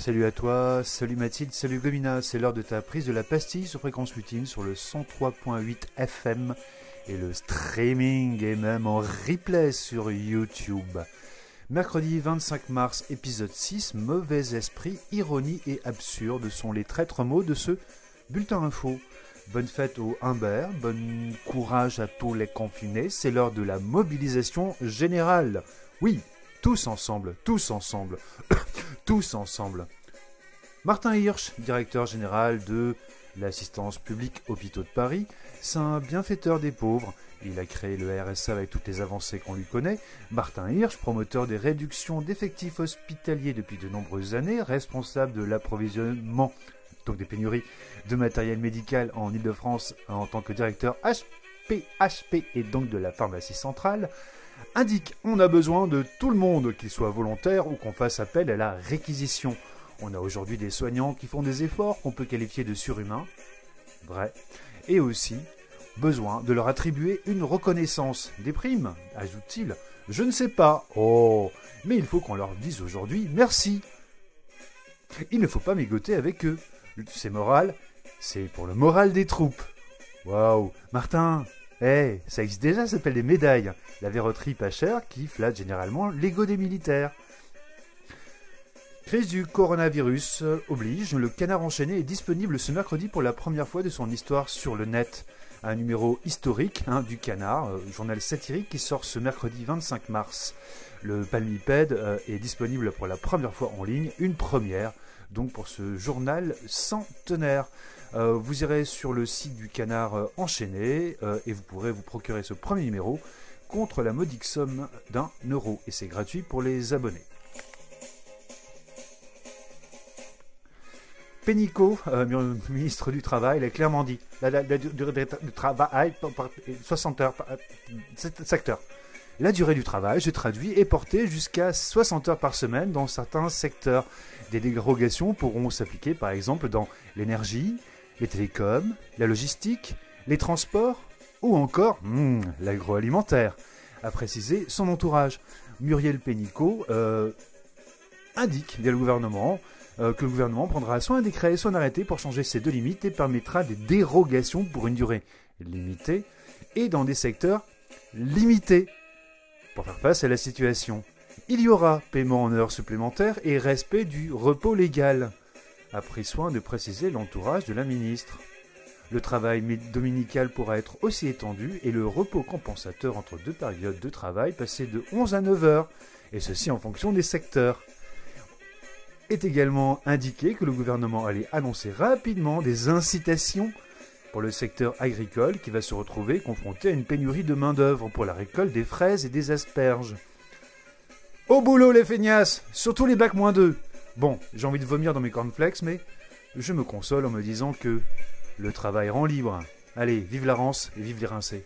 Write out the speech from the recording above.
Salut à toi, salut Mathilde, salut Gomina, c'est l'heure de ta prise de la pastille sur Fréquence Lutine sur le 103.8 FM et le streaming et même en replay sur YouTube. Mercredi 25 mars, épisode 6, mauvais esprit, ironie et absurde sont les traîtres mots de ce bulletin info. Bonne fête aux Humbert, bon courage à tous les confinés, c'est l'heure de la mobilisation générale. Oui, tous ensemble, tous ensemble, tous ensemble. Martin Hirsch, directeur général de l'assistance publique Hôpitaux de Paris, c'est un bienfaiteur des pauvres. Il a créé le RSA avec toutes les avancées qu'on lui connaît. Martin Hirsch, promoteur des réductions d'effectifs hospitaliers depuis de nombreuses années, responsable de l'approvisionnement, donc des pénuries de matériel médical en Ile-de-France en tant que directeur HPHP et donc de la pharmacie centrale, indique « On a besoin de tout le monde, qu'il soit volontaire ou qu'on fasse appel à la réquisition. On a aujourd'hui des soignants qui font des efforts qu'on peut qualifier de surhumains. Vrai. Et aussi besoin de leur attribuer une reconnaissance. Des primes, ajoute-t-il. Je ne sais pas. Oh, mais il faut qu'on leur dise aujourd'hui merci. Il ne faut pas mégoter avec eux. C'est moral, c'est pour le moral des troupes. Waouh, Martin, ça existe déjà, ça s'appelle des médailles. La verroterie pas chère qui flatte généralement l'ego des militaires. Crise du coronavirus oblige, le Canard enchaîné est disponible ce mercredi pour la première fois de son histoire sur le net. Un numéro historique du Canard, journal satirique qui sort ce mercredi 25 mars. Le palmipède est disponible pour la première fois en ligne, une première, donc pour ce journal centenaire. Vous irez sur le site du Canard enchaîné et vous pourrez vous procurer ce premier numéro contre la modique somme d'€1 et c'est gratuit pour les abonnés. Pénicaud, ministre du Travail, l'a clairement dit. La durée du travail, 60 heures, secteur. La durée du travail, je traduis, est portée jusqu'à 60 heures par semaine dans certains secteurs. Des dérogations pourront s'appliquer par exemple dans l'énergie, les télécoms, la logistique, les transports ou encore l'agroalimentaire, a précisé son entourage. Muriel Pénicaud indique via le gouvernement que le gouvernement prendra soit un décret, soit un arrêté pour changer ces deux limites et permettra des dérogations pour une durée limitée et dans des secteurs limités pour faire face à la situation. Il y aura paiement en heures supplémentaires et respect du repos légal, a pris soin de préciser l'entourage de la ministre. Le travail dominical pourra être aussi étendu et le repos compensateur entre deux périodes de travail passé de 11 à 9 heures, et ceci en fonction des secteurs. Est également indiqué que le gouvernement allait annoncer rapidement des incitations pour le secteur agricole qui va se retrouver confronté à une pénurie de main-d'œuvre pour la récolte des fraises et des asperges. Au boulot les feignasses, surtout les bacs -2. Bon, j'ai envie de vomir dans mes cornflakes, mais je me console en me disant que le travail rend libre. Allez, vive la Rance et vive les rincés.